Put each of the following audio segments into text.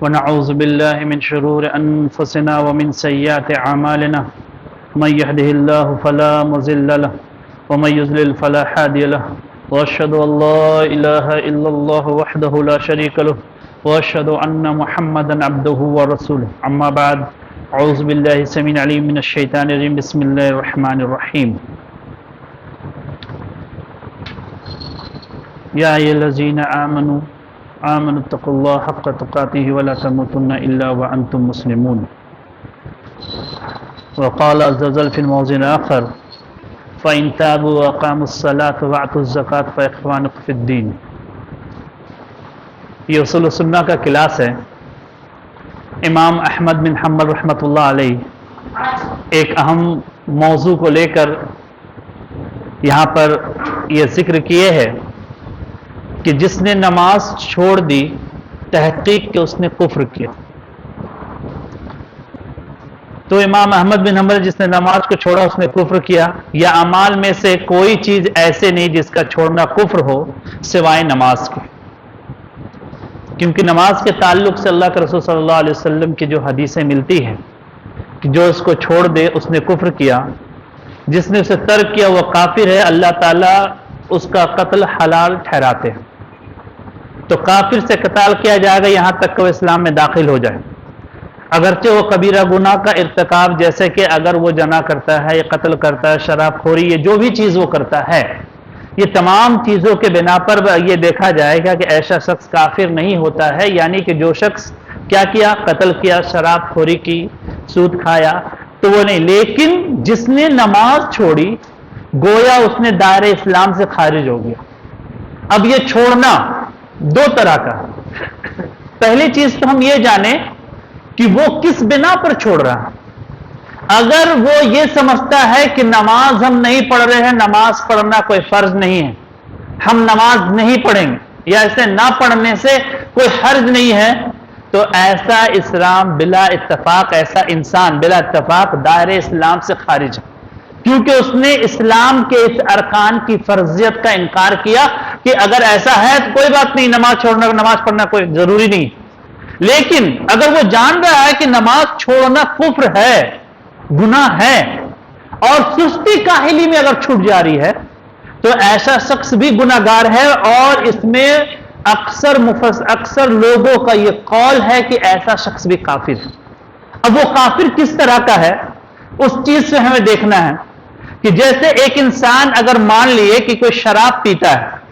ونعوذ بالله من شرور أنفسنا ومن سيئات أعمالنا من يهده الله فلا مضل له ومن يضلل فلا هادي له وأشهد أن لا إله إلا الله وحده لا شريك له وأشهد أن محمدا عبده ورسوله أما بعد أعوذ بالله السميع العليم من الشيطان الرجيم بسم الله الرحمن الرحيم يا أيها الذين آمنوا اتقوا الله حق تقاته ولا تموتن إلا وأنتم مسلمون وقال عز وجل في الموضع الآخر فإن تابوا وأقاموا الصلاة وآتوا الزكاة فإخوانكم في الدين. یہ اصول سنہ کا کلاس ہے. امام احمد بن حنبل رحمۃ اللہ علیہ ایک اہم موضوع کو لے کر یہاں پر یہ ذکر کیے ہے کہ جس نے نماز چھوڑ دی تحقیق کہ اس نے کفر کیا. تو امام احمد بن حنبل جس نے نماز کو چھوڑا اس نے کفر کیا، یا اعمال میں سے کوئی چیز ایسے نہیں جس کا چھوڑنا کفر ہو سوائے نماز کے، کیونکہ نماز کے تعلق سے اللہ کے رسول صلی اللہ علیہ وسلم کی جو حدیثیں ملتی ہیں کہ جو اس کو چھوڑ دے اس نے کفر کیا، جس نے اسے ترک کیا وہ کافر ہے، اللہ تعالیٰ اس کا قتل حلال ٹھہراتے ہیں. تو کافر سے قتال کیا جائے گا یہاں تک کہ وہ اسلام میں داخل ہو جائے، اگرچہ وہ کبیرہ گناہ کا ارتکاب جیسے کہ اگر وہ زنا کرتا ہے یا قتل کرتا ہے، شراب خوری، یہ جو بھی چیز وہ کرتا ہے، یہ تمام چیزوں کے بنا پر یہ دیکھا جائے گا کہ ایسا شخص کافر نہیں ہوتا ہے. یعنی کہ جو شخص کیا کیا، قتل کیا، شراب خوری کی، سود کھایا، تو وہ نہیں. لیکن جس نے نماز چھوڑی گویا اس نے دائرہ اسلام سے خارج ہو گیا. اب یہ چھوڑنا دو طرح کا ہے. پہلی چیز تو ہم یہ جانیں کہ وہ کس بنا پر چھوڑ رہا ہے. اگر وہ یہ سمجھتا ہے کہ نماز ہم نہیں پڑھ رہے ہیں، نماز پڑھنا کوئی فرض نہیں ہے، ہم نماز نہیں پڑھیں گے، یا اسے نہ پڑھنے سے کوئی حرج نہیں ہے، تو ایسا اسلام بلا اتفاق، ایسا انسان بلا اتفاق دائرہ اسلام سے خارج ہے، کیونکہ اس نے اسلام کے اس ارکان کی فرضیت کا انکار کیا کہ اگر ایسا ہے تو کوئی بات نہیں، نماز چھوڑنا، نماز پڑھنا کوئی ضروری نہیں. لیکن اگر وہ جان رہا ہے کہ نماز چھوڑنا کفر ہے، گناہ ہے، اور سستی کاہلی میں اگر چھوٹ جا رہی ہے تو ایسا شخص بھی گناہگار ہے. اور اس میں اکثر لوگوں کا یہ قول ہے کہ ایسا شخص بھی کافر ہے. اب وہ کافر کس طرح کا ہے اس چیز سے ہمیں دیکھنا ہے کہ جیسے ایک انسان اگر مان لیے کہ کوئی شراب پیتا ہے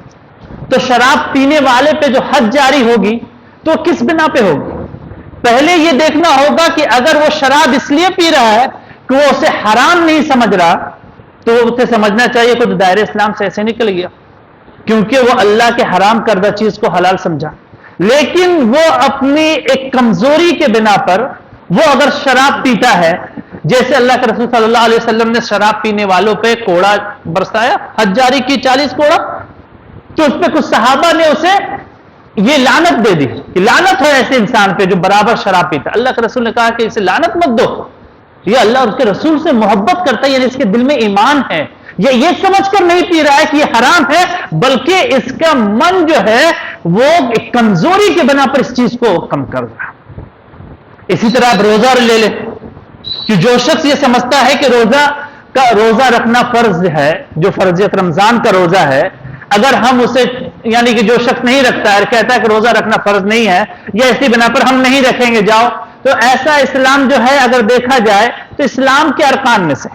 تو شراب پینے والے پہ جو حد جاری ہوگی تو کس بنا پہ ہوگی. پہلے یہ دیکھنا ہوگا کہ اگر وہ شراب اس لیے پی رہا ہے کہ وہ اسے حرام نہیں سمجھ رہا تو اسے سمجھنا چاہیے کہ دائرہ اسلام سے ایسے نکل گیا، کیونکہ وہ اللہ کے حرام کردہ چیز کو حلال سمجھا. لیکن وہ اپنی ایک کمزوری کے بنا پر وہ اگر شراب پیتا ہے، جیسے اللہ کے رسول صلی اللہ علیہ وسلم نے شراب پینے والوں پہ کوڑا برسایا، حد جاری کی 40 کوڑا، تو اس پہ کچھ صحابہ نے اسے یہ لعنت دے دی کہ لعنت ہے ایسے انسان پہ جو برابر شراب پیتا. اللہ کے رسول نے کہا کہ اسے لعنت مت دو، یہ اللہ اور اس کے رسول سے محبت کرتا ہے، یعنی اس کے دل میں ایمان ہے، یہ سمجھ کر نہیں پی رہا ہے کہ یہ حرام ہے، بلکہ اس کا من جو ہے وہ کمزوری کے بنا پر اس چیز کو کم کر رہا ہے. اسی طرح آپ روزہ لے لیں کہ جو شخص یہ سمجھتا ہے کہ روزہ رکھنا فرض ہے، جو فرضیت رمضان کا روزہ ہے، اگر ہم اسے یعنی کہ جو شخص نہیں رکھتا ہے کہتا ہے کہ روزہ رکھنا فرض نہیں ہے، یا اسی بنا پر ہم نہیں رکھیں گے جاؤ، تو ایسا اسلام جو ہے اگر دیکھا جائے تو اسلام کے ارکان میں سے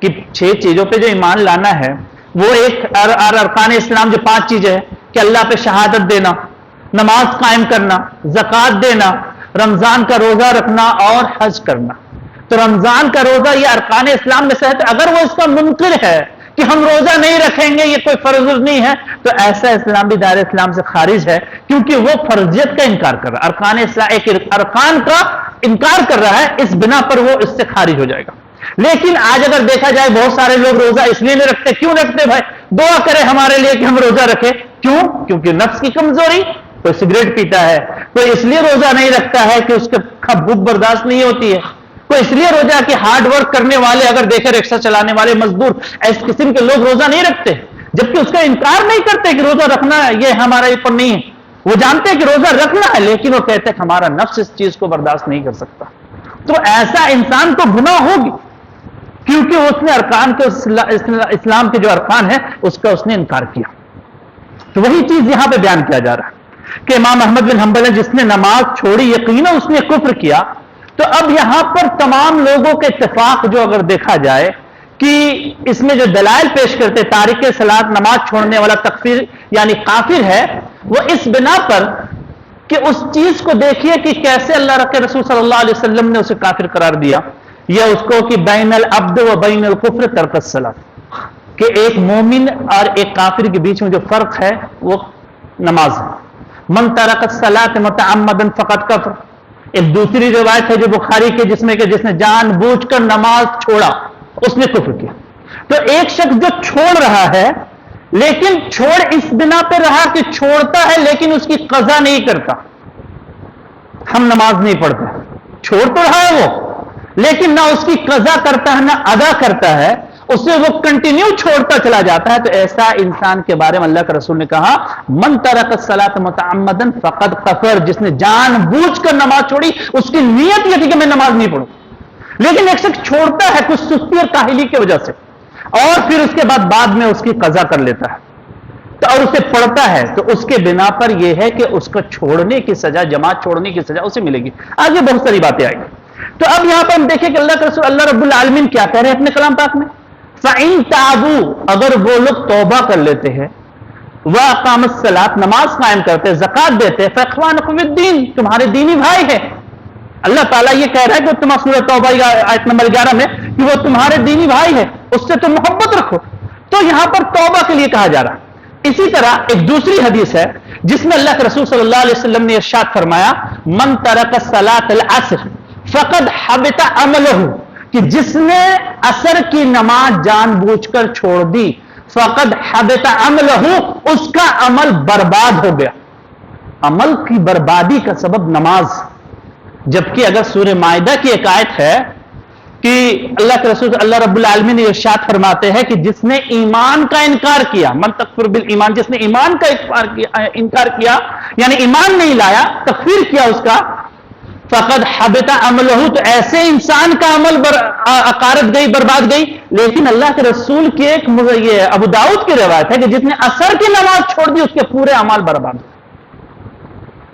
کہ 6 چیزوں پہ جو ایمان لانا ہے وہ ایک ارکان اسلام جو 5 چیزیں ہیں کہ اللہ پہ شہادت دینا، نماز قائم کرنا، زکوٰۃ دینا، رمضان کا روزہ رکھنا اور حج کرنا. تو رمضان کا روزہ یہ ارکان اسلام میں سے ہے. اگر وہ اس کا منکر ہے کہ ہم روزہ نہیں رکھیں گے، یہ کوئی فرض نہیں ہے، تو ایسا اسلام بھی دائرہ اسلام سے خارج ہے، کیونکہ وہ فرضیت کا انکار کر رہا ہے، ارکان اسلام ایک ارکان کا انکار کر رہا ہے، اس بنا پر وہ اس سے خارج ہو جائے گا. لیکن آج اگر دیکھا جائے بہت سارے لوگ روزہ اس لیے نہیں رکھتے. کیوں رکھتے بھائی؟ دعا کرے ہمارے لیے کہ ہم روزہ رکھیں. کیوں؟ کیونکہ نفس کی کمزوری. کوئی سگریٹ پیتا ہے، کوئی اس لیے روزہ نہیں رکھتا ہے کہ اس کا بھوک برداشت نہیں ہوتی ہے، کوئی اس لیے روزہ کہ ہارڈ ورک کرنے والے اگر دیکھے رکشہ چلانے والے مزدور اس قسم کے لوگ روزہ نہیں رکھتے، جبکہ اس کا انکار نہیں کرتے کہ روزہ رکھنا یہ ہمارے اوپر نہیں ہے. وہ جانتے ہیں کہ روزہ رکھنا ہے، لیکن وہ کہتے ہیں کہ ہمارا نفس اس چیز کو برداشت نہیں کر سکتا. تو ایسا انسان کو گناہ ہوگی، کیونکہ اس نے ارکان کے اسلام کے جو ارکان ہے اس کا اس نے انکار کیا. تو وہی چیز یہاں پہ بیان کیا جا رہا ہے کہ امام احمد بن حنبل نے جس نے نماز چھوڑی یقیناً اس نے کفر کیا. تو اب یہاں پر تمام لوگوں کے اتفاق جو اگر دیکھا جائے کہ اس میں جو دلائل پیش کرتے تارک صلاۃ نماز چھوڑنے والا تکفیر یعنی کافر ہے، وہ اس بنا پر کہ اس چیز کو دیکھیے کہ کیسے اللہ کے رسول صلی اللہ علیہ وسلم نے اسے کافر قرار دیا، یا اس کو کہ بین العبد و بین الکفر ترک الصلاۃ، کہ ایک مومن اور ایک کافر کے بیچ میں جو فرق ہے وہ نماز ہے. من ترک الصلاۃ متعمدا فقد کفر. ایک دوسری روایت ہے جو بخاری کے جس میں کہ جس نے جان بوجھ کر نماز چھوڑا اس نے کفر کیا. تو ایک شخص جو چھوڑ رہا ہے لیکن چھوڑ اس بنا پہ رہا کہ چھوڑتا ہے لیکن اس کی قضا نہیں کرتا، ہم نماز نہیں پڑھتے، چھوڑ تو رہا ہے وہ لیکن نہ اس کی قضا کرتا ہے نہ ادا کرتا ہے، اسے وہ کنٹینیو چھوڑتا چلا جاتا ہے. تو ایسا انسان کے بارے میں اللہ کے رسول نے کہا من ترک الصلاۃ متعمدا فقد کفر. جس نے جان بوجھ کر نماز چھوڑی اس کی نیت یہ تھی کہ میں نماز نہیں پڑھوں، لیکن ایک شخص چھوڑتا ہے کچھ سستی اور کاہلی کی وجہ سے اور پھر اس کے بعد میں اس کی قضا کر لیتا ہے تو اور اسے پڑھتا ہے، تو اس کے بنا پر یہ ہے کہ اس کا چھوڑنے کی سزا، جماعت چھوڑنے کی سزا اسے ملے گی. آگے بہت ساری باتیں آئیں گی. تو اب یہاں پر ہم دیکھیں کہ اللہ کے رسول اللہ رب العالمین کیا کہہ رہے ہیں اپنے کلام پاک میں، فَإِن تَابُوا، اگر وہ لوگ توبہ کر لیتے ہیں، وَأَقَامُوا الصَّلَاةَ، نماز قائم کرتے ہیں، زکات دیتے ہیں، فَإِخْوَانُكُمْ فِي الدِّينِ، تمہارے دینی بھائی ہیں. اللہ تعالیٰ یہ کہہ رہا ہے کہ تمہارا سورہ توبہ آیت نمبر 11 میں کہ وہ تمہارے دینی بھائی ہے، اس سے تم محبت رکھو. تو یہاں پر توبہ کے لیے کہا جا رہا ہے. اسی طرح ایک دوسری حدیث ہے جس میں اللہ کے رسول صلی اللہ علیہ وسلم نے ارشاد فرمایا من ترک صلاۃ العصر فقد حبط عملہ، کہ جس نے عصر کی نماز جان بوجھ کر چھوڑ دی، فقد حبط عملہ، اس کا عمل برباد ہو گیا. عمل کی بربادی کا سبب نماز. جبکہ اگر سورہ مائدہ کی ایک آیت ہے کہ اللہ کے رسول اللہ رب العالمین نے ارشاد فرماتے ہیں کہ جس نے ایمان کا انکار کیا، من تکفر بالایمان، جس نے ایمان کا انکار کیا یعنی ایمان نہیں لایا، تکفیر کیا اس کا، فقد حبط عملہ، تو ایسے انسان کا عمل عقارت گئی، برباد گئی. لیکن اللہ کے رسول کی ایک یہ ابو داؤد کی روایت ہے کہ جس نے عصر کی نماز چھوڑ دی اس کے پورے اعمال برباد ہوئے.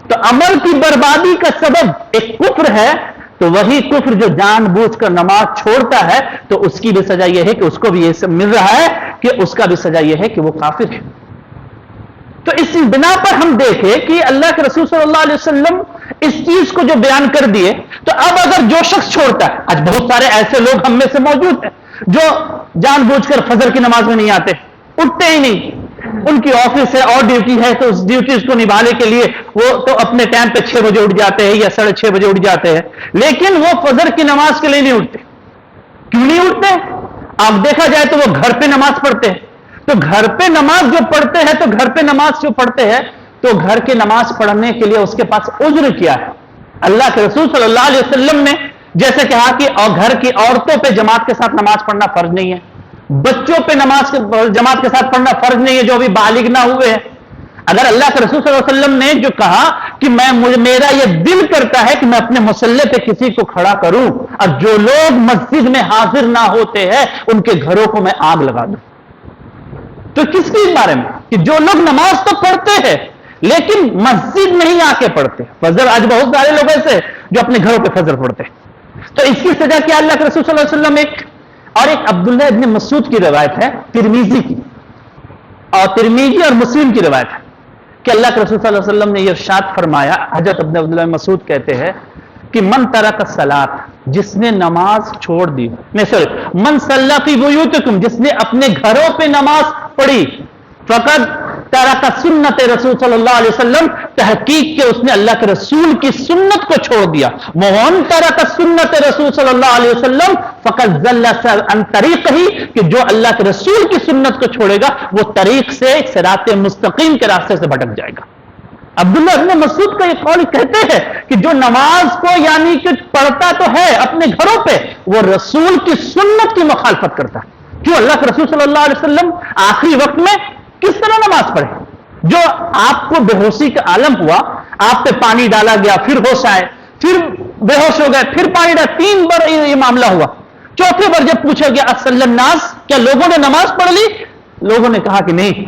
تو عمل کی بربادی کا سبب ایک کفر ہے، تو وہی کفر جو جان بوجھ کر نماز چھوڑتا ہے تو اس کی بھی سزا یہ ہے کہ اس کو بھی یہ مل رہا ہے کہ اس کا بھی سزا یہ ہے کہ وہ کافر ہے. تو اس بنا پر ہم دیکھیں کہ اللہ کے رسول صلی اللہ علیہ وسلم اس چیز کو جو بیان کر دیے، تو اب اگر جو شخص چھوڑتا ہے، آج بہت سارے ایسے لوگ ہم میں سے موجود ہیں جو جان بوجھ کر فجر کی نماز میں نہیں آتے، اٹھتے ہی نہیں، ان کی آفس ہے اور ڈیوٹی ہے تو اس ڈیوٹیز کو نبھانے کے لیے وہ تو اپنے ٹائم پہ 6 بجے اٹھ جاتے ہیں یا 6:30 بجے اٹھ جاتے ہیں، لیکن وہ فجر کی نماز کے لیے نہیں اٹھتے. کیوں نہیں اٹھتے؟ آپ دیکھا جائے تو وہ گھر پہ نماز پڑھتے ہیں. تو گھر پہ نماز جو پڑھتے ہیں، تو گھر پہ نماز جو پڑھتے ہیں تو گھر کی نماز پڑھنے کے لیے اس کے پاس عذر کیا ہے؟ اللہ کے رسول صلی اللہ علیہ وسلم نے جیسے کہا کہ گھر کی عورتوں پہ جماعت کے ساتھ نماز پڑھنا فرض نہیں ہے، بچوں پہ نماز جماعت کے ساتھ پڑھنا فرض نہیں ہے جو ابھی بالغ نہ ہوئے ہیں. اگر اللہ کے رسول صلی اللہ علیہ وسلم نے جو کہا کہ میرا یہ دل کرتا ہے کہ میں اپنے مصلی پہ کسی کو کھڑا کروں اور جو لوگ مسجد میں حاضر نہ ہوتے ہیں ان کے گھروں کو میں آگ لگا دوں، تو کس کے بارے میں؟ کہ جو لوگ نماز تو پڑھتے ہیں لیکن مسجد نہیں آ کے پڑھتے. فجر آج بہت سارے لوگ ایسے جو اپنے گھروں پہ فجر پڑھتے ہیں. تو اس کی سزا کیا؟ اللہ کے رسول صلی اللہ علیہ وسلم ایک عبداللہ ابن مسعود کی روایت ہے ترمذی کی، اور ترمذی اور مسلم کی روایت ہے کہ اللہ کے رسول صلی اللہ علیہ وسلم نے یہ ارشاد فرمایا، حضرت عبداللہ ابن مسعود کہتے ہیں کہ من ترک الصلاۃ، جس نے نماز چھوڑ دی، من صلی فی بیوتکم، جس نے اپنے گھروں پہ نماز پڑھی، فقد ترک سنت رسول صلی اللہ علیہ وسلم، تحقیق کہ اس نے اللہ کے رسول کی سنت کو چھوڑ دیا. ومن ترک سنت رسول صلی اللہ علیہ وسلم فقد ضل عن طریقہ، کہ جو اللہ کے رسول کی سنت کو چھوڑے گا وہ طریق سے، صراط مستقیم کے راستے سے بھٹک جائے گا. عبداللہ ابن مسعود کا یہ قول کہتے ہیں کہ جو نماز کو یعنی کہ پڑھتا تو ہے اپنے گھروں پہ، وہ رسول کی سنت کی مخالفت کرتا ہے. کیوں؟ اللہ کے رسول صلی اللہ علیہ وسلم آخری وقت میں کس طرح نماز پڑھے؟ جو آپ کو بے ہوشی کا عالم ہوا، آپ پہ پانی ڈالا گیا، پھر ہوش آئے، پھر بے ہوش ہو گئے، پھر پانی ڈالا، 3 بار یہ معاملہ ہوا۔ چوتھے بار جب پوچھا گیا اصل الناس، کیا لوگوں نے نماز پڑھ لی؟ لوگوں نے کہا کہ نہیں۔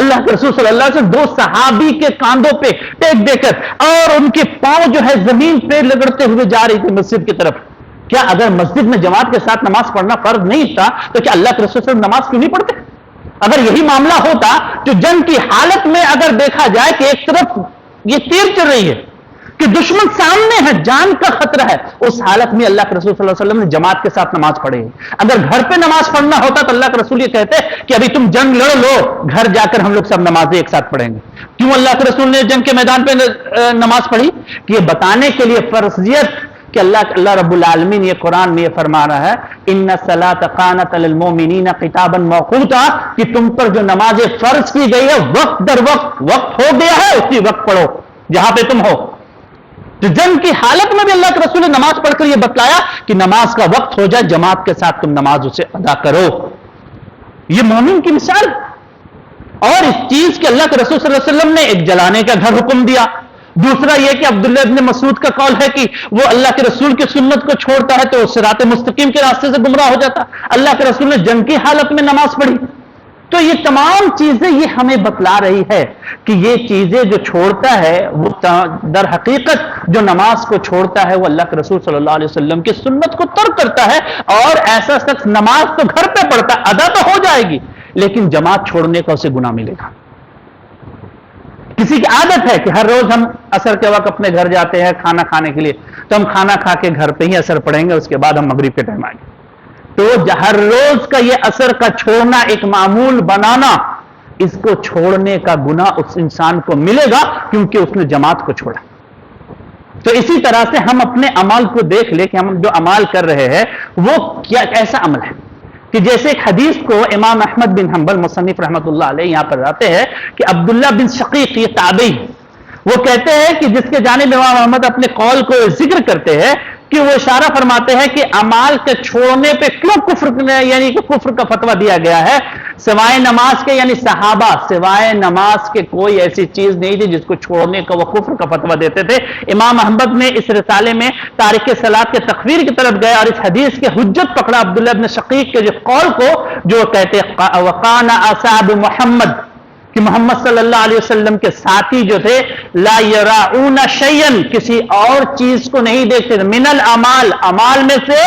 اللہ کے رسول صلی اللہ علیہ وسلم 2 صحابی کے کاندھوں پہ ٹیک دے کر اور ان کے پاؤں جو ہے زمین پہ لگڑتے ہوئے جا رہی تھی مسجد کی طرف۔ کیا اگر مسجد میں جماعت کے ساتھ نماز پڑھنا فرض نہیں تھا تو کیا اللہ کے رسول صلی اللہ علیہ وسلم نماز کیوں نہیں پڑھتے؟ اگر یہی معاملہ ہوتا جو جنگ کی حالت میں اگر دیکھا جائے کہ ایک طرف یہ تیر چل رہی ہے کہ دشمن سامنے ہے، جان کا خطرہ ہے، اس حالت میں اللہ کے رسول صلی اللہ علیہ وسلم نے جماعت کے ساتھ نماز پڑھی ہے۔ اگر گھر پہ نماز پڑھنا ہوتا تو اللہ کے رسول یہ کہتے کہ ابھی تم جنگ لڑ لو، گھر جا کر ہم لوگ سب نمازیں ایک ساتھ پڑھیں گے۔ کیوں اللہ کے رسول نے جنگ کے میدان پہ نماز پڑھی؟ کہ یہ بتانے کے لیے فرضیت کہ اللہ رب العالمین یہ قرآن میں یہ فرما رہا ہے ان الصلاۃ کانت علی المؤمنین کتابا موقوتا، کہ تم پر جو نماز فرض کی گئی ہے وقت در وقت ہو گیا ہے، اسی وقت پڑھو جہاں پہ تم ہو۔ تو جنگ کی حالت میں بھی اللہ کے رسول نے نماز پڑھ کر یہ بتلایا کہ نماز کا وقت ہو جائے جماعت کے ساتھ تم نماز اسے ادا کرو۔ یہ مومن کی مثال۔ اور اس چیز کے اللہ کے رسول صلی اللہ علیہ وسلم نے ایک جلانے کا گھر حکم دیا۔ دوسرا یہ کہ عبداللہ ابن مسعود کا قول ہے کہ وہ اللہ کے رسول کی سنت کو چھوڑتا ہے تو صراط مستقیم کے راستے سے گمراہ ہو جاتا۔ اللہ کے رسول نے جنگ کی حالت میں نماز پڑھی۔ تو یہ تمام چیزیں یہ ہمیں بتلا رہی ہے کہ یہ چیزیں جو چھوڑتا ہے وہ در حقیقت جو نماز کو چھوڑتا ہے وہ اللہ کے رسول صلی اللہ علیہ وسلم کی سنت کو ترک کرتا ہے۔ اور ایسا شخص نماز تو گھر پہ پڑھتا ہے، ادا تو ہو جائے گی، لیکن جماعت چھوڑنے کا اسے گناہ ملے گا۔ کسی کی عادت ہے کہ ہر روز ہم عصر کے وقت اپنے گھر جاتے ہیں کھانا کھانے کے لیے، تو ہم کھانا کھا کے گھر پہ ہی عصر پڑھیں گے، اس کے بعد ہم مغرب کے ٹائم آئیں گے۔ تو ہر روز کا یہ عصر کا چھوڑنا، ایک معمول بنانا، اس کو چھوڑنے کا گناہ اس انسان کو ملے گا کیونکہ اس نے جماعت کو چھوڑا۔ تو اسی طرح سے ہم اپنے عمل کو دیکھ لیں کہ ہم جو عمل کر رہے ہیں وہ کیا ایسا عمل ہے کہ جیسے ایک حدیث کو امام احمد بن حنبل مصنف رحمۃ اللہ علیہ یہاں پر آتے ہیں کہ عبداللہ بن شقیق یہ تابعی، وہ کہتے ہیں کہ جس کے جانب امام احمد اپنے قول کو ذکر کرتے ہیں کہ وہ اشارہ فرماتے ہیں کہ اعمال کے چھوڑنے پہ کیوں کفر یعنی کہ کفر کا فتویٰ دیا گیا ہے سوائے نماز کے، یعنی صحابہ سوائے نماز کے کوئی ایسی چیز نہیں تھی جس کو چھوڑنے کا وہ کفر کا فتویٰ دیتے تھے۔ امام احمد نے اس رسالے میں تارک صلاۃ کے تکفیر کی طرف گئے اور اس حدیث کے حجت پکڑا عبداللہ بن شقیق کے جو قول کو، جو کہتے وقان اصحاب محمد، کہ محمد صلی اللہ علیہ وسلم کے ساتھی جو تھے لا یراؤن شیئا، کسی اور چیز کو نہیں دیکھتے تھے، من الاعمال، اعمال میں سے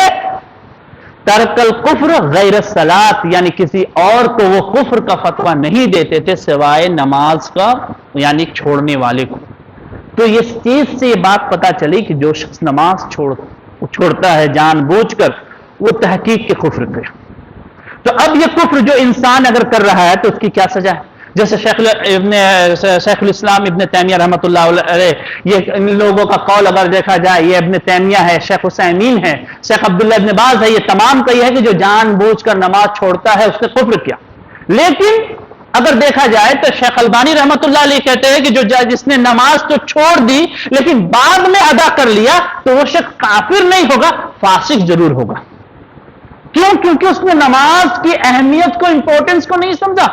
ترک الکفر غیر الصلاۃ، یعنی کسی اور کو وہ کفر کا فتویٰ نہیں دیتے تھے سوائے نماز کا، یعنی چھوڑنے والے کو۔ تو اس چیز سے یہ بات پتہ چلی کہ جو شخص نماز چھوڑتا ہے جان بوجھ کر، وہ تحقیق کے کفر کرے۔ تو اب یہ کفر جو انسان اگر کر رہا ہے تو اس کی کیا سزا ہے؟ جیسے شیخ الاسلام ابن تیمیہ رحمۃ اللہ علیہ، یہ ان لوگوں کا قول اگر دیکھا جائے، یہ ابن تیمیہ ہے، شیخ عثیمین ہے، شیخ عبداللہ ابن باز ہے، یہ تمام کا یہ ہے کہ جو جان بوجھ کر نماز چھوڑتا ہے اس نے کفر کیا۔ لیکن اگر دیکھا جائے تو شیخ البانی رحمۃ اللہ علیہ کہتے ہیں کہ جس نے نماز تو چھوڑ دی لیکن بعد میں ادا کر لیا تو وہ شخص کافر نہیں ہوگا، فاسق ضرور ہوگا۔ کیوں؟ کیونکہ اس نے نماز کی اہمیت کو، امپورٹنس کو نہیں سمجھا۔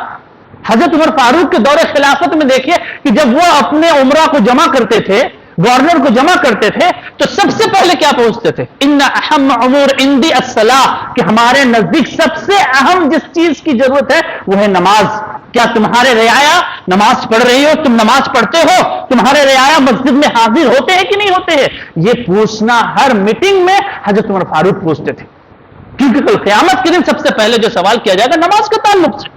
حضرت عمر فاروق کے دور خلافت میں دیکھیے کہ جب وہ اپنے عمرہ کو جمع کرتے تھے، گورنر کو جمع کرتے تھے، تو سب سے پہلے کیا پوچھتے تھے؟ ان اہم امور عندی الصلاۃ، کہ ہمارے نزدیک سب سے اہم جس چیز کی ضرورت ہے وہ ہے نماز۔ کیا تمہارے رعایا نماز پڑھ رہی ہو؟ تم نماز پڑھتے ہو؟ تمہارے رعایا مسجد میں حاضر ہوتے ہیں کہ نہیں ہوتے ہیں؟ یہ پوچھنا ہر میٹنگ میں حضرت عمر فاروق پوچھتے تھے، کیونکہ کل قیامت کے دن سب سے پہلے جو سوال کیا جائے گا نماز کے تعلق سے۔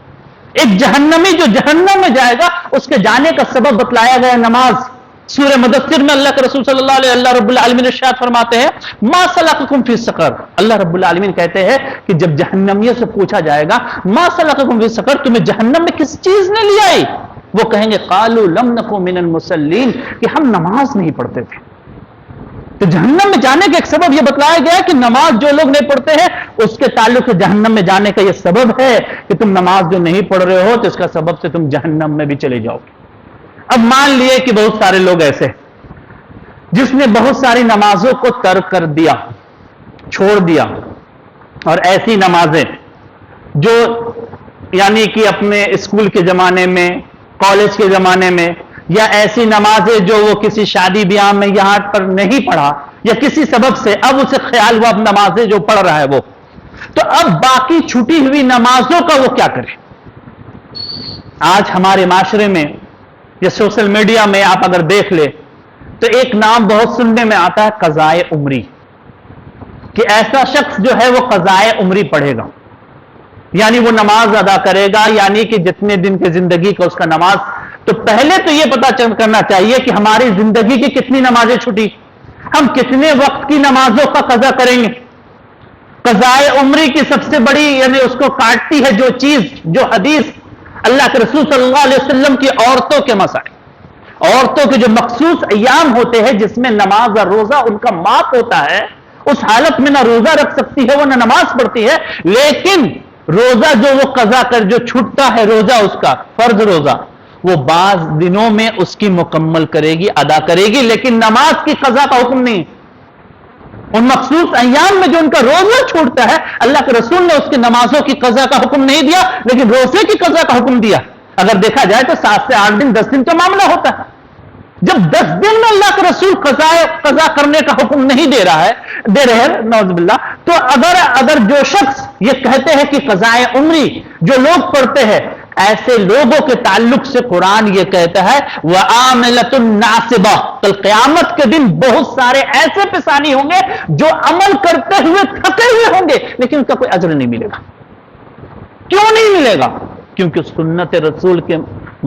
ایک جہنمی جو جہنم میں جائے گا اس کے جانے کا سبب بتلایا گیا نماز۔ سورہ مدثر میں اللہ کے رسول صلی اللہ علیہ اللہ رب العالمین ارشاد فرماتے ہیں ما سلککم فی سقر، اللہ رب العالمین کہتے ہیں کہ جب جہنمیوں سے پوچھا جائے گا ما سلککم فی سقر، تمہیں جہنم میں کس چیز نے لے آئی؟ وہ کہیں گے قالوا لم نکن من المصلین، کہ ہم نماز نہیں پڑھتے تھے۔ تو جہنم میں جانے کا ایک سبب یہ بتلایا گیا کہ نماز جو لوگ نہیں پڑھتے ہیں اس کے تعلق سے جہنم میں جانے کا یہ سبب ہے کہ تم نماز جو نہیں پڑھ رہے ہو تو اس کا سبب سے تم جہنم میں بھی چلے جاؤ گے۔ اب مان لیے کہ بہت سارے لوگ ایسے جس نے بہت ساری نمازوں کو ترک کر دیا، چھوڑ دیا، اور ایسی نمازیں جو یعنی کہ اپنے اسکول کے زمانے میں کالج کے زمانے میں، یا ایسی نمازیں جو وہ کسی شادی بیاہ میں یہاں پر نہیں پڑھا یا کسی سبب سے اب اسے خیال ہوا اب نمازیں جو پڑھ رہا ہے وہ، تو اب باقی چھٹی ہوئی نمازوں کا وہ کیا کرے؟ آج ہمارے معاشرے میں یا سوشل میڈیا میں آپ اگر دیکھ لیں تو ایک نام بہت سننے میں آتا ہے قضائے عمری، کہ ایسا شخص جو ہے وہ قضائے عمری پڑھے گا، یعنی وہ نماز ادا کرے گا، یعنی کہ جتنے دن کی زندگی کا اس کا نماز. تو پہلے تو یہ پتا کرنا چاہیے کہ ہماری زندگی کی کتنی نمازیں چھٹی، ہم کتنے وقت کی نمازوں کا قضا کریں گے. قضائے عمری کی سب سے بڑی یعنی اس کو کاٹتی ہے جو چیز، جو حدیث اللہ کے رسول صلی اللہ علیہ وسلم کی عورتوں کے مسائل، عورتوں کے جو مخصوص ایام ہوتے ہیں جس میں نماز اور روزہ ان کا معاف ہوتا ہے، اس حالت میں نہ روزہ رکھ سکتی ہے وہ نہ نماز پڑھتی ہے، لیکن روزہ جو وہ قضا کر جو چھوٹتا ہے روزہ اس کا فرض روزہ وہ بعض دنوں میں اس کی مکمل کرے گی، ادا کرے گی، لیکن نماز کی قضا کا حکم نہیں. ان مخصوص ایام میں جو ان کا روزہ چھوٹتا ہے اللہ کے رسول نے اس کی نمازوں کی قضا کا حکم نہیں دیا، لیکن روزے کی قضا کا حکم دیا. اگر دیکھا جائے تو 7 سے 8 دن 10 دن کا معاملہ ہوتا ہے. جب 10 دن میں اللہ کے رسول قضا کرنے کا حکم نہیں دے رہے ہیں نعوذ باللہ، تو اگر جو شخص یہ کہتے ہیں کہ قضائے عمری جو لوگ پڑھتے ہیں، ایسے لوگوں کے تعلق سے قرآن یہ کہتا ہے وَعَامِلَةٌ نَاصِبَةٌ، کل قیامت کے دن بہت سارے ایسے پسانی ہوں گے جو عمل کرتے ہوئے تھکے ہوئے ہوں گے لیکن ان کا کوئی اجر نہیں ملے گا. کیوں نہیں ملے گا؟ کیونکہ سنت رسول کے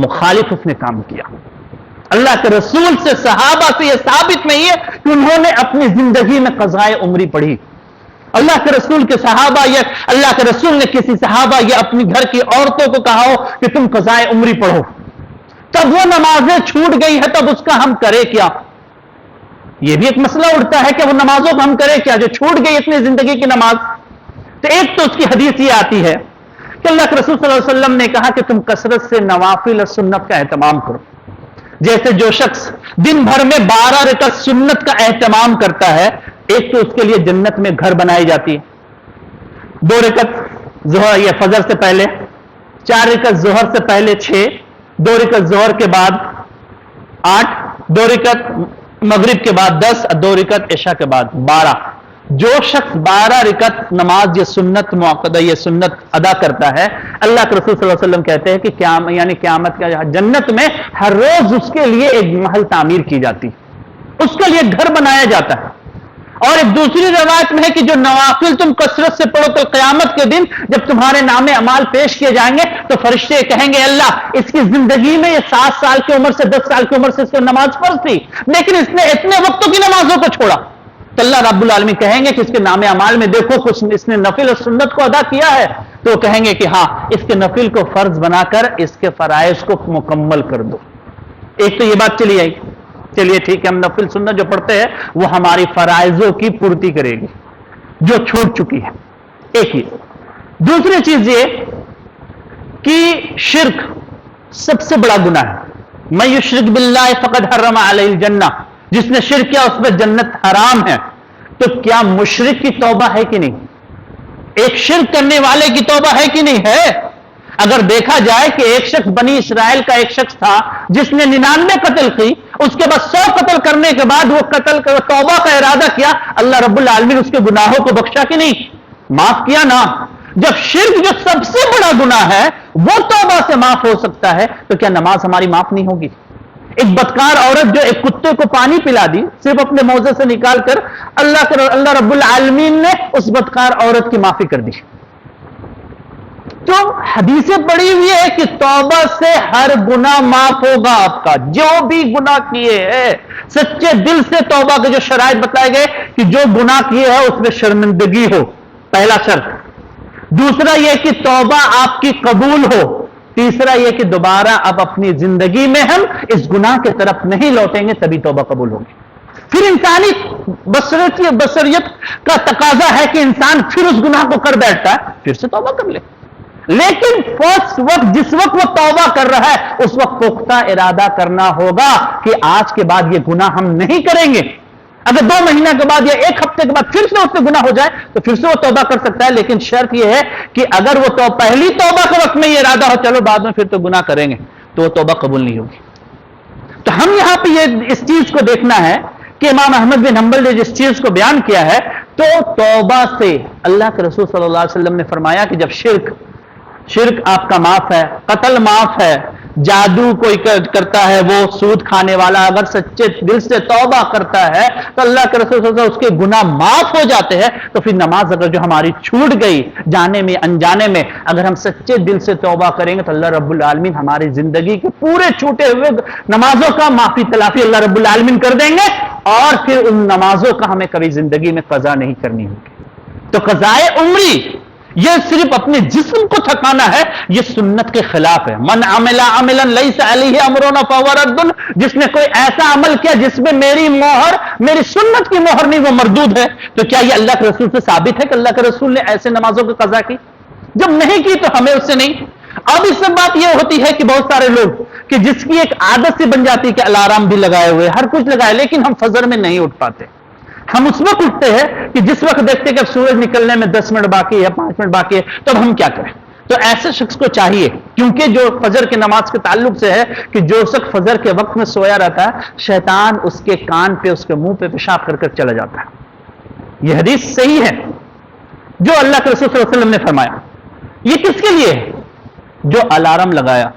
مخالف اس نے کام کیا. اللہ کے رسول سے صحابہ سے یہ ثابت نہیں ہے کہ انہوں نے اپنی زندگی میں قضائے عمری پڑھی. اللہ کے رسول کے صحابہ یا اللہ کے رسول نے کسی صحابہ یا اپنی گھر کی عورتوں کو کہا ہو کہ تم قضائے عمری پڑھو، تب وہ نمازیں چھوٹ گئی ہے تب اس کا ہم کرے کیا؟ یہ بھی ایک مسئلہ اٹھتا ہے کہ وہ نمازوں کو ہم کرے کیا جو چھوٹ گئی اتنی زندگی کی نماز. تو ایک تو اس کی حدیث یہ آتی ہے کہ اللہ کے رسول صلی اللہ علیہ وسلم نے کہا کہ تم کثرت سے نوافل اور سنت کا اہتمام کرو. جیسے جو شخص دن بھر میں 12 رکعت سنت کا اہتمام کرتا ہے، ایک تو اس کے لیے جنت میں گھر بنائی جاتی ہے. 2 رکعت ظہر یا فجر سے پہلے، 4 رکعت ظہر سے پہلے 6، 2 رکعت ظہر کے بعد 8، 2 رکعت مغرب کے بعد 10، 2 رکعت عشاء کے بعد 12. جو شخص 12 رکعت نماز یہ سنت مؤکدہ یہ سنت ادا کرتا ہے، اللہ کے رسول صلی اللہ علیہ وسلم کہتے ہیں کہ قیامت کا جنت میں ہر روز اس کے لیے ایک محل تعمیر کی جاتی، اس کے لیے گھر بنایا جاتا ہے. اور ایک دوسری روایت میں ہے کہ جو نوافل تم کثرت سے پڑھو تو قیامت کے دن جب تمہارے نام اعمال پیش کیے جائیں گے تو فرشتے کہیں گے اللہ اس کی زندگی میں یہ 7 سال کی عمر سے 10 سال کی عمر سے اس کو نماز فرض تھی لیکن اس نے اتنے وقتوں کی نمازوں کو چھوڑا. تو اللہ رب العالمین کہیں گے کہ اس کے نام اعمال میں دیکھو کچھ اس نے نفل اور سنت کو ادا کیا ہے، تو وہ کہیں گے کہ ہاں اس کے نفل کو فرض بنا کر اس کے فرائض کو مکمل کر دو. ایک تو یہ بات چلی آئی، چلیے ٹھیک ہے ہم نفل سنت جو پڑھتے ہیں وہ ہماری فرائضوں کی پورتی کرے گی جو چھوٹ چکی ہے. ایک ہی. دوسری چیز یہ کہ شرک سب سے بڑا گناہ ہے. من یشرک باللہ فقد حرم علیہ الجنہ، جس نے شرک کیا اس پہ جنت حرام ہے. تو کیا مشرک کی توبہ ہے کہ نہیں؟ ایک شرک کرنے والے کی توبہ ہے کہ نہیں ہے؟ اگر دیکھا جائے کہ ایک شخص بنی اسرائیل کا ایک شخص تھا جس نے 99 قتل کی، اس کے بعد 100 قتل کرنے کے بعد وہ توبہ کا ارادہ کیا، اللہ رب العالمین اس کے گناہوں کو بخشا کہ نہیں؟ معاف کیا نا. جب شرک جو سب سے بڑا گناہ ہے وہ توبہ سے معاف ہو سکتا ہے تو کیا نماز ہماری معاف نہیں ہوگی؟ ایک بدکار عورت جو ایک کتے کو پانی پلا دی صرف اپنے موزے سے نکال کر، اللہ رب العالمین نے اس بدکار عورت کی معافی کر دی. تو حدیثیں پڑھی ہوئی ہے کہ توبہ سے ہر گناہ معاف ہوگا آپ کا، جو بھی گناہ کیے ہیں سچے دل سے توبہ کے جو شرائط بتائے گئے کہ جو گناہ کیے ہیں اس میں شرمندگی ہو، پہلا شرط. دوسرا یہ کہ توبہ آپ کی قبول ہو. تیسرا یہ کہ دوبارہ اب اپنی زندگی میں ہم اس گناہ کی طرف نہیں لوٹیں گے تبھی توبہ قبول ہوگی. پھر انسانی بصریت کا تقاضا ہے کہ انسان پھر اس گناہ کو کر بیٹھتا ہے پھر سے توبہ کر لے، لیکن جس وقت وہ توبہ کر رہا ہے اس وقت پختہ ارادہ کرنا ہوگا کہ آج کے بعد یہ گناہ ہم نہیں کریں گے. اگر 2 مہینہ کے بعد یا 1 ہفتے کے بعد پھر سے اس سے گناہ ہو جائے تو پھر سے وہ توبہ کر سکتا ہے، لیکن شرط یہ ہے کہ اگر وہ پہلی توبہ کے وقت میں یہ ارادہ ہو چلو بعد میں پھر تو گناہ کریں گے، تو وہ توبہ قبول نہیں ہوگی. تو ہم یہاں پہ یہ اس چیز کو دیکھنا ہے کہ امام احمد بن حنبل نے جس چیز کو بیان کیا ہے تو توبہ سے اللہ کے رسول صلی اللہ علیہ وسلم نے فرمایا کہ جب شرک آپ کا معاف ہے, قتل معاف ہے, جادو کوئی کرتا ہے وہ سود کھانے والا اگر سچے دل سے توبہ کرتا ہے تو اللہ کے رسول صلی اللہ علیہ وسلم اس کے گناہ معاف ہو جاتے ہیں. تو پھر نماز اگر جو ہماری چھوٹ گئی جانے میں انجانے میں, اگر ہم سچے دل سے توبہ کریں گے تو اللہ رب العالمین ہماری زندگی کے پورے چھوٹے ہوئے نمازوں کا معافی تلافی اللہ رب العالمین کر دیں گے, اور پھر ان نمازوں کا ہمیں کبھی زندگی میں قضا نہیں کرنی ہوگی. تو قضائے عمری یہ صرف اپنے جسم کو تھکانا ہے, یہ سنت کے خلاف ہے. من عمل عملا لیس علیہ امرنا فہو رد, جس نے کوئی ایسا عمل کیا جس میں میری مہر, میری سنت کی مہر نہیں, وہ مردود ہے. تو کیا یہ اللہ کے رسول سے ثابت ہے کہ اللہ کے رسول نے ایسے نمازوں کی قضا کی؟ جب نہیں کی تو ہمیں اس سے نہیں. اب اس سے بات یہ ہوتی ہے کہ بہت سارے لوگ کہ جس کی ایک عادت سی بن جاتی ہے کہ الارم بھی لگائے ہوئے, ہر کچھ لگائے, لیکن ہم فجر میں نہیں اٹھ پاتے. ہم اس وقت اٹھتے ہیں کہ جس وقت دیکھتے ہیں کہ اب سورج نکلنے میں 10 منٹ باقی ہے, 5 منٹ باقی ہے, تو اب ہم کیا کریں؟ تو ایسے شخص کو چاہیے, کیونکہ جو فجر کی نماز کے تعلق سے ہے کہ جو شخص فجر کے وقت میں سویا رہتا ہے, شیطان اس کے کان پہ, اس کے منہ پہ پیشاب کر کر چلا جاتا ہے. یہ حدیث صحیح ہے جو اللہ کے رسول صلی اللہ علیہ وسلم نے فرمایا. یہ کس کے لیے ہے؟ جو الارم لگایا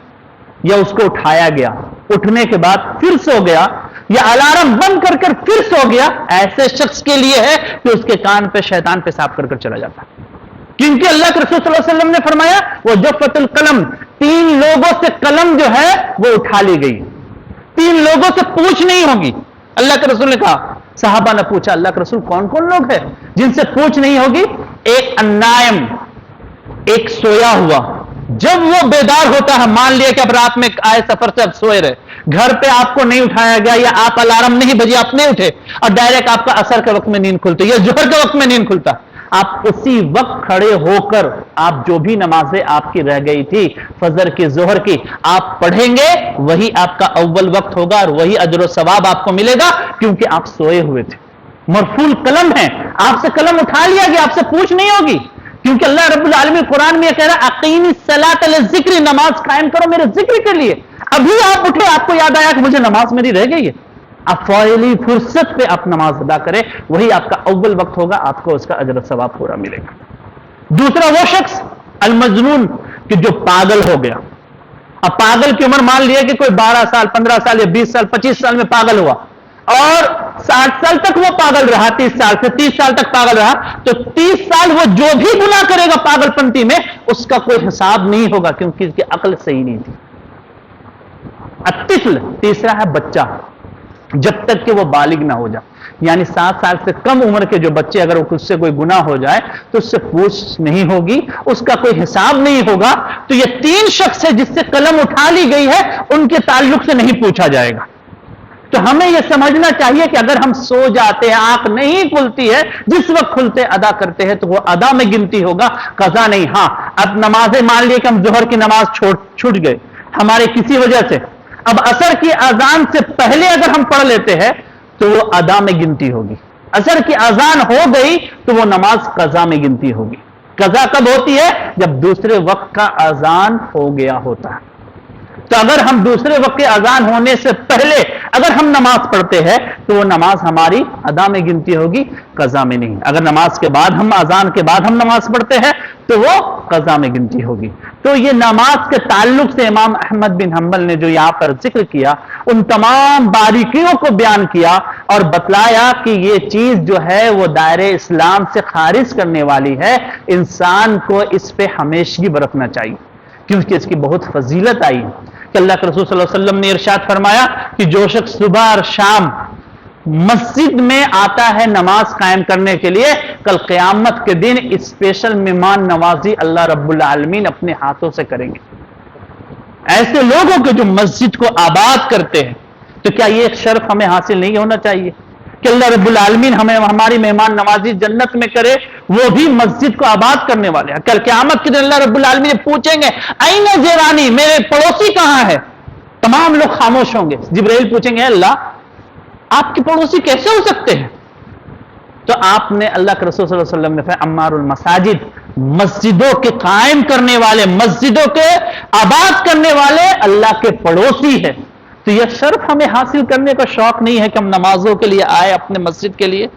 یا اس کو اٹھایا گیا, اٹھنے کے بعد پھر سو گیا, یا الارم بند کر کر پھر سو گیا, ایسے شخص کے لیے ہے کہ اس کے کان پہ شیطان پیشاب کر کر چلا جاتا ہے. کیونکہ اللہ کے رسول صلی اللہ علیہ وسلم نے فرمایا وہ جفت القلم, 3 لوگوں سے قلم جو ہے وہ اٹھا لی گئی, 3 لوگوں سے پوچھ نہیں ہوگی. اللہ کے رسول نے کہا, صحابہ نے پوچھا اللہ کے رسول کون کون لوگ ہیں جن سے پوچھ نہیں ہوگی؟ ایک النائم, ایک سویا ہوا, جب وہ بیدار ہوتا ہے, مان لیا کہ اب رات میں آئے سفر سے اب سوئے رہے, گھر پہ آپ کو نہیں اٹھایا گیا, یا آپ الارم نہیں بجے آپ نہیں اٹھے, اور ڈائریکٹ آپ کا عصر کے وقت میں نیند کھلتی یا ظہر کے وقت میں نیند کھلتا, آپ اسی وقت کھڑے ہو کر آپ جو بھی نمازیں آپ کی رہ گئی تھی فجر کی, ظہر کی, آپ پڑھیں گے, وہی آپ کا اول وقت ہوگا اور وہی اجر و ثواب آپ کو ملے گا, کیونکہ آپ سوئے ہوئے تھے. مرفوع قلم ہے, آپ سے قلم اٹھا لیا گیا, آپ سے پوچھ نہیں ہوگی. کیونکہ اللہ رب العالمین قرآن میں یہ کہہ رہا ہے اقیم الصلاۃ للذکر, نماز قائم کرو میرے ذکر کے لیے. ابھی آپ اٹھے, آپ کو یاد آیا کہ مجھے نماز میری رہ گئی ہے, آپ فوری فرصت پہ آپ نماز ادا کریں, وہی آپ کا اول وقت ہوگا, آپ کو اس کا اجر و ثواب پورا ملے گا. دوسرا وہ شخص المجنون کہ جو پاگل ہو گیا. اب پاگل کی عمر مان لیا کہ کوئی 12 سال 15 سال یا 20 سال 25 سال میں پاگل ہوا, اور 60 سال تک وہ پاگل رہا, 30 سال سے 30 سال تک پاگل رہا, تو 30 سال وہ جو بھی گناہ کرے گا پاگل پنتی میں اس کا کوئی حساب نہیں ہوگا, کیونکہ اس کی عقل صحیح نہیں تھی. الطفل, تیسرا ہے بچہ, جب تک کہ وہ بالغ نہ ہو جائے, یعنی 7 سال سے کم عمر کے جو بچے اگر اس سے کوئی گناہ ہو جائے تو اس سے پوچھ نہیں ہوگی, اس کا کوئی حساب نہیں ہوگا. تو یہ 3 شخص ہے جس سے قلم اٹھا لی گئی ہے, ان کے تعلق سے نہیں پوچھا جائے گا. تو ہمیں یہ سمجھنا چاہیے کہ اگر ہم سو جاتے ہیں, آنکھ نہیں کھلتی ہے, جس وقت کھلتے ادا کرتے ہیں تو وہ ادا میں گنتی ہوگا, قضا نہیں. ہاں اب نمازیں مان لیے کہ ہم ظہر کی نماز چھوٹ گئے ہمارے کسی وجہ سے, اب عصر کی اذان سے پہلے اگر ہم پڑھ لیتے ہیں تو وہ ادا میں گنتی ہوگی. عصر کی اذان ہو گئی تو وہ نماز قضا میں گنتی ہوگی. قضا کب ہوتی ہے؟ جب دوسرے وقت کا اذان ہو گیا ہوتا ہے. تو اگر ہم دوسرے وقت کے اذان ہونے سے پہلے اگر ہم نماز پڑھتے ہیں تو وہ نماز ہماری ادا میں گنتی ہوگی, قضا میں نہیں. اگر نماز کے بعد ہم اذان کے بعد ہم نماز پڑھتے ہیں تو وہ قضا میں گنتی ہوگی. تو یہ نماز کے تعلق سے امام احمد بن حنبل نے جو یہاں پر ذکر کیا, ان تمام باریکیوں کو بیان کیا اور بتلایا کہ یہ چیز جو ہے وہ دائرے اسلام سے خارج کرنے والی ہے. انسان کو اس پہ ہمیشگی برتنا چاہیے, کیونکہ اس کی بہت فضیلت آئی کہ اللہ کے رسول صلی اللہ علیہ وسلم نے ارشاد فرمایا کہ جو شخص صبح اور شام مسجد میں آتا ہے نماز قائم کرنے کے لیے, کل قیامت کے دن اسپیشل مہمان نوازی اللہ رب العالمین اپنے ہاتھوں سے کریں گے. ایسے لوگوں کے جو مسجد کو آباد کرتے ہیں, تو کیا یہ شرف ہمیں حاصل نہیں ہونا چاہیے کہ اللہ رب العالمین ہمیں ہماری مہمان نوازی جنت میں کرے, وہ بھی مسجد کو آباد کرنے والے ہیں. کل قیامت کے دن اللہ رب العالمین پوچھیں گے این جیرانی, میرے پڑوسی کہاں ہے؟ تمام لوگ خاموش ہوں گے. جبرائیل پوچھیں گے اللہ آپ کے پڑوسی کیسے ہو سکتے ہیں؟ تو آپ نے اللہ کے رسول صلی اللہ علیہ وسلم نے فرمایا عمار المساجد, مسجدوں کے قائم کرنے والے، مسجدوں کے آباد کرنے والے اللہ کے پڑوسی ہے۔ تو یہ شرف ہمیں حاصل کرنے کا شوق نہیں ہے کہ ہم نمازوں کے لیے آئے اپنے مسجد کے لیے؟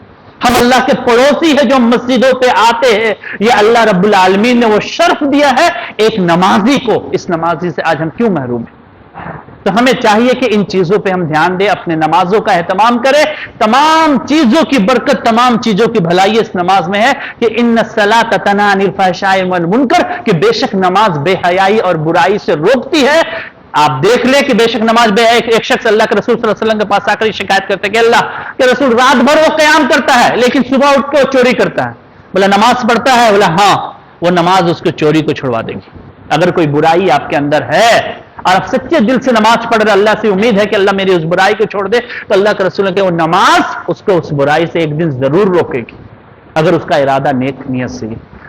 ہم اللہ کے پڑوسی ہیں جو مسجدوں پہ آتے ہیں، یہ اللہ رب العالمین نے وہ شرف دیا ہے ایک نمازی کو۔ اس نمازی سے آج ہم کیوں محروم ہیں؟ تو ہمیں چاہیے کہ ان چیزوں پہ ہم دھیان دیں، اپنے نمازوں کا اہتمام کریں۔ تمام چیزوں کی برکت، تمام چیزوں کی بھلائی اس نماز میں ہے کہ ان الصلاۃ تنہی عن الفحشاء والمنکر، کہ بے شک نماز بے حیائی اور برائی سے روکتی ہے۔ آپ دیکھ لیں کہ بے شک نماز بے ایک شخص اللہ کے رسول صلی اللہ علیہ وسلم کے پاس آ کر شکایت کرتے کہ اللہ کے رسول رات بھر وہ قیام کرتا ہے لیکن صبح اٹھ کے وہ چوری کرتا ہے۔ بولا نماز پڑھتا ہے؟ بولا ہاں۔ وہ نماز اس کو چوری کو چھڑوا دے گی۔ اگر کوئی برائی آپ کے اندر ہے اور آپ سچے دل سے نماز پڑھ رہے، اللہ سے امید ہے کہ اللہ میری اس برائی کو چھوڑ دے، تو اللہ کے رسول کہ وہ نماز اس کو اس برائی سے ایک دن ضرور روکے گی، اگر اس کا ارادہ نیک نیت سے۔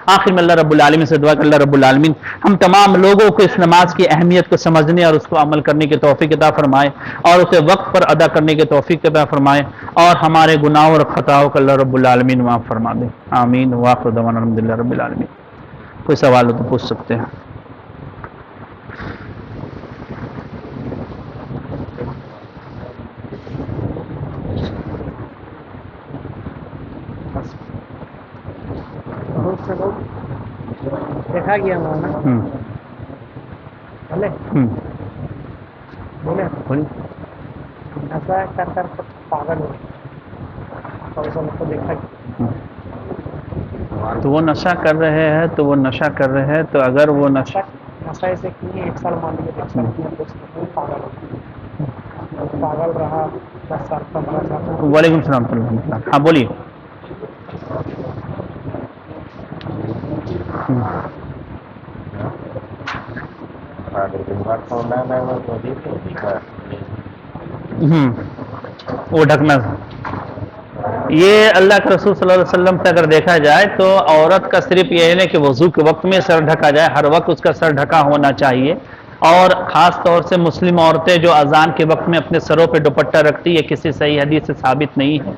آخر میں اللہ رب العالمین سے دعا کہ اللہ رب العالمین ہم تمام لوگوں کو اس نماز کی اہمیت کو سمجھنے اور اس کو عمل کرنے کی توفیق عطا فرمائے، اور اسے وقت پر ادا کرنے کی توفیق عطا فرمائے، اور ہمارے گناہوں اور خطاؤں کو اللہ رب العالمین معاف فرما دے۔ آمین۔ وآخر دعوانا الحمدللہ رب العالمین۔ کوئی سوال ہو تو پوچھ سکتے ہیں۔ دیکھا گیا مولانا بولے ایسا کر کر پاگل ہو کو دیکھا گیا۔ تو وہ نشہ کر رہے ہیں، تو وہ نشہ کر رہے ہیں، تو اگر وہ نشہ ایسے کیے 1 سال مان لیجیے 1 سال کیا پاگل ہو، پاگل رہا 10 سال 15 سال۔ وعلیکم السلام ورحمۃ اللہ۔ ہاں بولیے۔ وہ ڈھکنا، یہ اللہ کے رسول صلی اللہ علیہ وسلم سے اگر دیکھا جائے تو عورت کا صرف یہ ہے نا کہ وضو کے وقت میں سر ڈھکا جائے، ہر وقت اس کا سر ڈھکا ہونا چاہیے، اور خاص طور سے مسلم عورتیں جو اذان کے وقت میں اپنے سروں پہ دوپٹہ رکھتی ہے، کسی صحیح حدیث سے ثابت نہیں ہے۔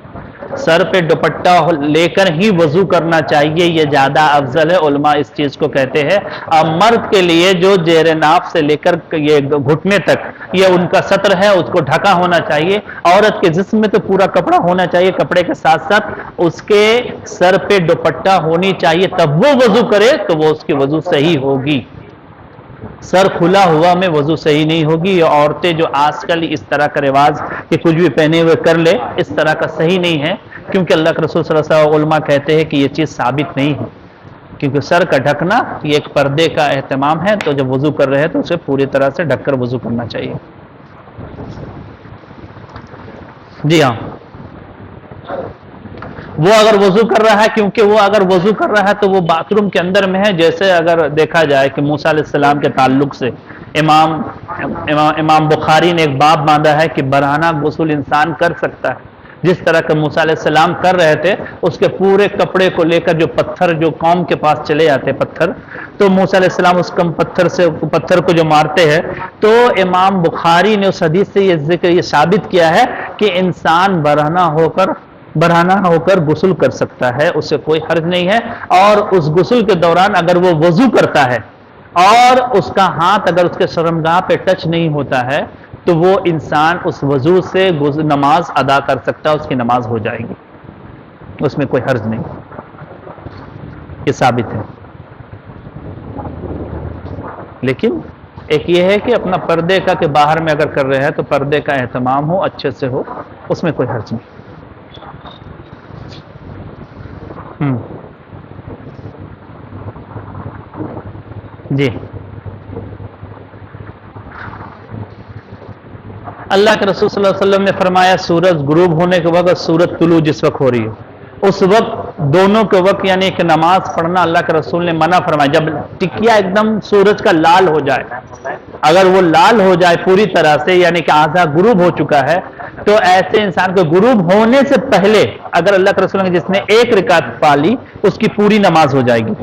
سر پہ دوپٹہ لے کر ہی وضو کرنا چاہیے، یہ زیادہ افضل ہے، علماء اس چیز کو کہتے ہیں۔ اور مرد کے لیے جو زیر ناف سے لے کر یہ گھٹنے تک یہ ان کا سطر ہے، اس کو ڈھکا ہونا چاہیے۔ عورت کے جسم میں تو پورا کپڑا ہونا چاہیے، کپڑے کے ساتھ ساتھ اس کے سر پہ دوپٹہ ہونی چاہیے، تب وہ وضو کرے تو وہ اس کی وضو صحیح ہوگی۔ سر کھلا ہوا میں وضو صحیح نہیں ہوگی۔ یہ عورتیں جو آج کل اس طرح کا رواج کہ کچھ بھی پہنے ہوئے کر لے، اس طرح کا صحیح نہیں ہے، کیونکہ اللہ کے رسول صلی اللہ علیہ وسلم علماء کہتے ہیں کہ یہ چیز ثابت نہیں ہے، کیونکہ سر کا ڈھکنا یہ ایک پردے کا اہتمام ہے، تو جب وضو کر رہے ہیں تو اسے پوری طرح سے ڈھک کر وضو کرنا چاہیے۔ جی ہاں، وہ اگر وضو کر رہا ہے، کیونکہ وہ اگر وضو کر رہا ہے تو وہ باتھ روم کے اندر میں ہے، جیسے اگر دیکھا جائے کہ موسیٰ علیہ السلام کے تعلق سے امام بخاری نے ایک باب باندھا ہے کہ برہنہ غسل انسان کر سکتا ہے، جس طرح کہ موسیٰ علیہ السلام کر رہے تھے، اس کے پورے کپڑے کو لے کر جو پتھر جو قوم کے پاس چلے جاتے پتھر، تو موسیٰ علیہ السلام اس پتھر کو جو مارتے ہیں، تو امام بخاری نے اس حدیث سے یہ ثابت کیا ہے کہ انسان برہنہ ہو کر غسل کر سکتا ہے، اسے کوئی حرج نہیں ہے، اور اس غسل کے دوران اگر وہ وضو کرتا ہے اور اس کا ہاتھ اگر اس کے شرمگاہ پہ ٹچ نہیں ہوتا ہے تو وہ انسان اس وضو سے نماز ادا کر سکتا ہے، اس کی نماز ہو جائے گی، اس میں کوئی حرج نہیں، یہ ثابت ہے۔ لیکن ایک یہ ہے کہ اپنا پردے کا کہ باہر میں اگر کر رہے ہیں تو پردے کا اہتمام ہو، اچھے سے ہو، اس میں کوئی حرج نہیں۔ جی، اللہ کے رسول صلی اللہ علیہ وسلم نے فرمایا سورج غروب ہونے کے وقت، سورج طلوع جس وقت ہو رہی ہے، اس وقت دونوں کے وقت یعنی کہ نماز پڑھنا اللہ کے رسول نے منع فرمایا۔ جب ٹکیا ایک دم سورج کا لال ہو جائے، اگر وہ لال ہو جائے پوری طرح سے یعنی کہ آدھا غروب ہو چکا ہے، تو ایسے انسان کو غروب ہونے سے پہلے اگر اللہ کے رسول نے جس نے 1 رکعت پا لی، اس کی پوری نماز ہو جائے گی۔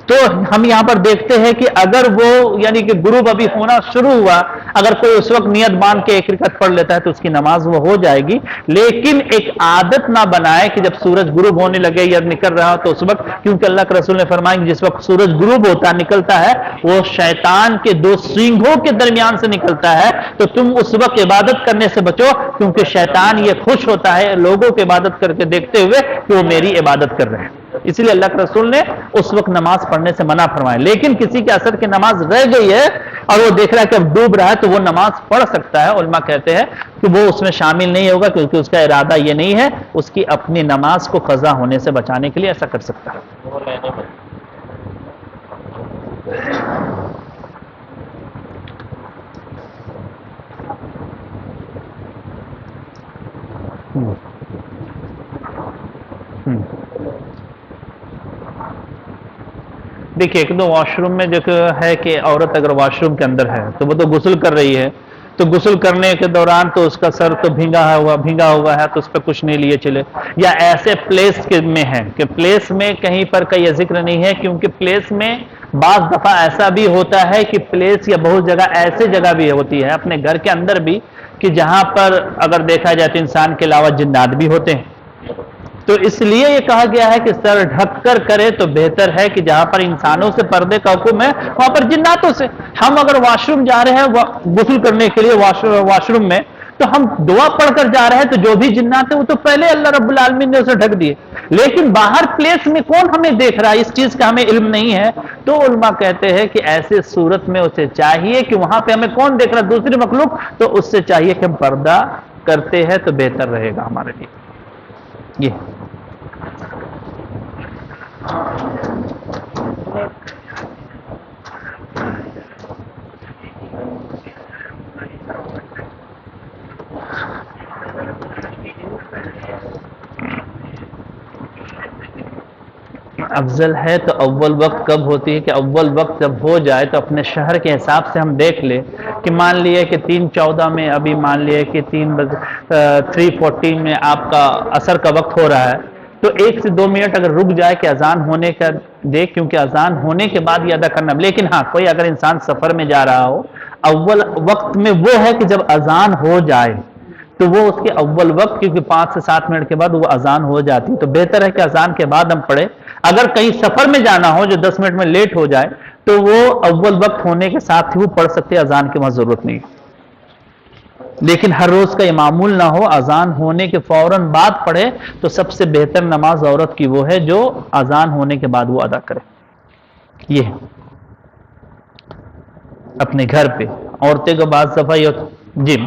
تو ہم یہاں پر دیکھتے ہیں کہ اگر وہ یعنی کہ غروب ابھی ہونا شروع ہوا، اگر کوئی اس وقت نیت باندھ کے ایک رکعت پڑھ لیتا ہے تو اس کی نماز وہ ہو جائے گی، لیکن ایک عادت نہ بنائے کہ جب سورج غروب ہونے لگے یا نکل رہا تو اس وقت، کیونکہ اللہ کے رسول نے فرمایا کہ جس وقت سورج غروب ہوتا نکلتا ہے وہ شیطان کے دو سینگوں کے درمیان سے نکلتا ہے، تو تم اس وقت عبادت کرنے سے بچو، کیونکہ شیطان یہ خوش ہوتا ہے لوگوں کی عبادت کر کے دیکھتے ہوئے کہ وہ میری عبادت کر رہے ہیں، اس لیے اللہ کے رسول نے اس وقت نماز پڑھنے سے منع فرمایا۔ لیکن کسی کے اثر کی نماز رہ گئی ہے اور وہ دیکھ رہا ہے کہ اب ڈوب رہا ہے تو وہ نماز پڑھ سکتا ہے، علماء کہتے ہیں کہ وہ اس میں شامل نہیں ہوگا، کیونکہ اس کا ارادہ یہ نہیں ہے، اس کی اپنی نماز کو قضا ہونے سے بچانے کے لیے ایسا کر سکتا ہے۔ دیکھیے ایک تو واش روم میں جو ہے کہ عورت اگر واش روم کے اندر ہے تو وہ تو غسل کر رہی ہے، تو غسل کرنے کے دوران تو اس کا سر تو بھیگا ہوا ہے تو اس پہ کچھ نہیں لیے چلے، یا ایسے پلیس میں ہے کہ پلیس میں کہیں پر کا یہ ذکر نہیں ہے، کیونکہ پلیس میں بعض دفعہ ایسا بھی ہوتا ہے کہ پلیس یا بہت جگہ ایسے جگہ بھی ہوتی ہے اپنے گھر کے اندر بھی کہ جہاں پر اگر دیکھا جائے تو انسان کے علاوہ جنات بھی ہوتے ہیں، تو اس لیے یہ کہا گیا ہے کہ سر ڈھک کر کرے تو بہتر ہے کہ جہاں پر انسانوں سے پردے کا حکم ہے وہاں پر جناتوں سے۔ ہم اگر واش روم جا رہے ہیں غسل کرنے کے لیے واش روم میں، تو ہم دعا پڑھ کر جا رہے ہیں تو جو بھی جنات ہیں وہ تو پہلے اللہ رب العالمین نے اسے ڈھک دیے، لیکن باہر پلیس میں کون ہمیں دیکھ رہا ہے، اس چیز کا ہمیں علم نہیں ہے، تو علماء کہتے ہیں کہ ایسے صورت میں اسے چاہیے کہ وہاں پہ ہمیں کون دیکھ رہا ہے، دوسری مخلوق، تو اس سے چاہیے کہ ہم پردہ کرتے ہیں تو بہتر رہے گا ہمارے لیے۔ یہ افضل ہے تو اول وقت کب ہوتی ہے کہ اول وقت جب ہو جائے تو اپنے شہر کے حساب سے ہم دیکھ لیں کہ مان لیے کہ 3:14 میں ابھی مان لیے کہ 3:40 میں آپ کا عصر کا وقت ہو رہا ہے، تو 1 سے 2 منٹ اگر رک جائے کہ اذان ہونے کا دیکھ، کیونکہ اذان ہونے کے بعد یہ ادا کرنا، لیکن ہاں کوئی اگر انسان سفر میں جا رہا ہو، اول وقت میں وہ ہے کہ جب اذان ہو جائے تو وہ اس کے اول وقت، کیونکہ 5 سے 7 منٹ کے بعد وہ اذان ہو جاتی، تو بہتر ہے کہ اذان کے بعد ہم پڑھیں۔ اگر کہیں سفر میں جانا ہو جو 10 منٹ میں لیٹ ہو جائے تو وہ اول وقت ہونے کے ساتھ ہی وہ پڑھ سکتے، اذان کی وہاں ضرورت نہیں، لیکن ہر روز کا یہ معمول نہ ہو، اذان ہونے کے فوراً بعد پڑھے تو سب سے بہتر نماز عورت کی وہ ہے جو اذان ہونے کے بعد وہ ادا کرے۔ یہ اپنے گھر پہ عورتیں کو بعض دفعہ جی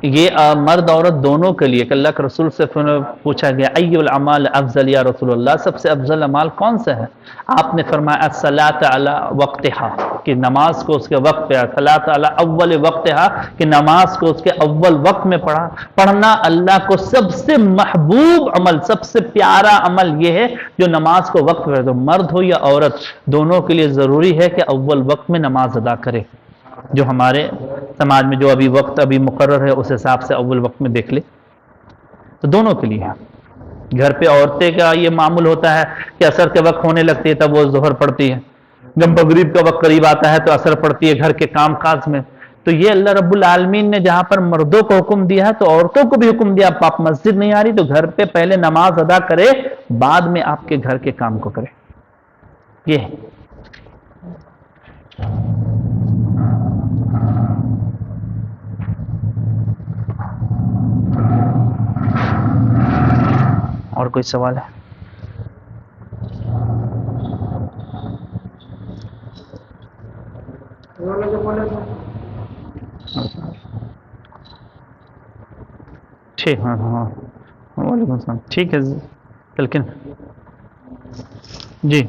یہ مرد عورت دونوں کے لیے کہ اللہ کے رسول سے پوچھا گیا ای الاعمال افضل یا رسول اللہ، سب سے افضل اعمال کون سا ہے؟ آپ نے فرمایا الصلاۃ علی وقتها، کہ نماز کو اس کے وقت پہ، الصلاۃ علی اول وقتها، کہ نماز کو اس کے اول وقت میں پڑھنا اللہ کو سب سے محبوب عمل، سب سے پیارا عمل یہ ہے جو نماز کو وقت پہ، تو مرد ہو یا عورت دونوں کے لیے ضروری ہے کہ اول وقت میں نماز ادا کرے، جو ہمارے سماج میں جو ابھی وقت ابھی مقرر ہے اس حساب سے اول وقت میں دیکھ لے، تو دونوں کے لیے ہے۔ گھر پہ عورتیں کا یہ معمول ہوتا ہے کہ عصر کے وقت ہونے لگتی ہے تب وہ ظہر پڑتی ہے، جب مغرب کا وقت قریب آتا ہے تو عصر پڑتی ہے گھر کے کام کاج میں، تو یہ اللہ رب العالمین نے جہاں پر مردوں کو حکم دیا ہے تو عورتوں کو بھی حکم دیا، آپ مسجد نہیں آ رہی تو گھر پہ پہلے نماز ادا کرے، بعد میں آپ کے گھر کے کام کو کرے۔ یہ اور کوئی سوال ہے؟ ٹھیک، ہاں ہاں وعلیکم السلام، ٹھیک ہے لیکن جی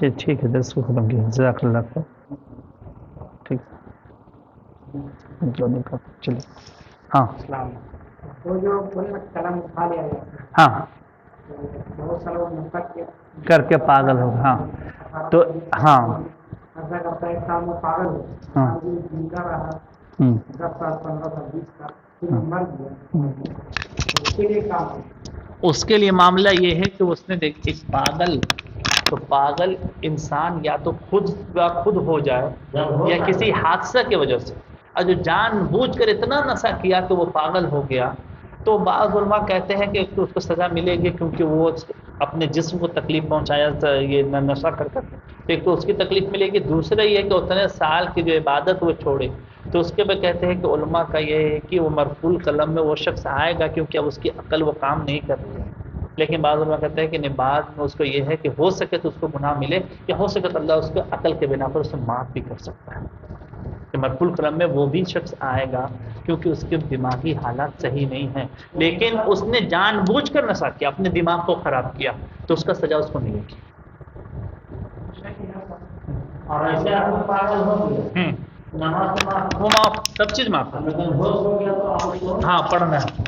چلیے ٹھیک ہے، درس کو ختم کیا، جزاک اللہ خیر. ٹھیک چلیے. ہاں اسلام وہ جو قلم اٹھا لیا گیا ہاں بہت سارے لوگ منتق کر کے پاگل ہو. ہاں تو ہاں ایسا کرتا ہے انسان وہ پاگل ہو ہاں. جن کا رہا ہوں. 10 سال 15 سال 20 سال پھر مر گیا اس کے لیے کام اس کے لیے معاملہ یہ ہے کہ اس نے دیکھ ایک پاگل، تو پاگل انسان یا تو خود ہو جائے یا کسی حادثہ کی وجہ سے، اور جو جان بوجھ کر اتنا نشہ کیا کہ وہ پاگل ہو گیا، تو بعض علماء کہتے ہیں کہ ایک تو اس کو سزا ملے گی کیونکہ وہ اپنے جسم کو تکلیف پہنچایا یہ نشہ کر کر، تو ایک تو اس کی تکلیف ملے گی، دوسرا یہ ہے کہ اتنے سال کی جو عبادت وہ چھوڑے، تو اس کے بعد کہتے ہیں کہ علماء کا یہ ہے کہ وہ مرفوع قلم میں وہ شخص آئے گا کیونکہ اب اس کی عقل وہ کام نہیں کر رہی ہے. لیکن بعض علماء کہتے ہیں کہ بعد میں اس کو یہ ہے کہ ہو سکے تو اس کو گناہ ملے، یا ہو سکے تو اللہ اس کو عقل کے بنا پر اسے معاف بھی کر سکتا ہے. کہ مرفوع قلم میں وہ بھی شخص آئے گا کیونکہ اس کے دماغی حالات صحیح نہیں ہیں، لیکن اس نے جان بوجھ کر نشہ کیا، اپنے دماغ کو خراب کیا، تو اس کا سزا اس کو ملے گی. اور ایسے آپ پاگل ہو گئے نماز وہ معاف، سب چیز معاف. ہوش ہو گیا تو آپ کو ہاں پڑھنا ہے.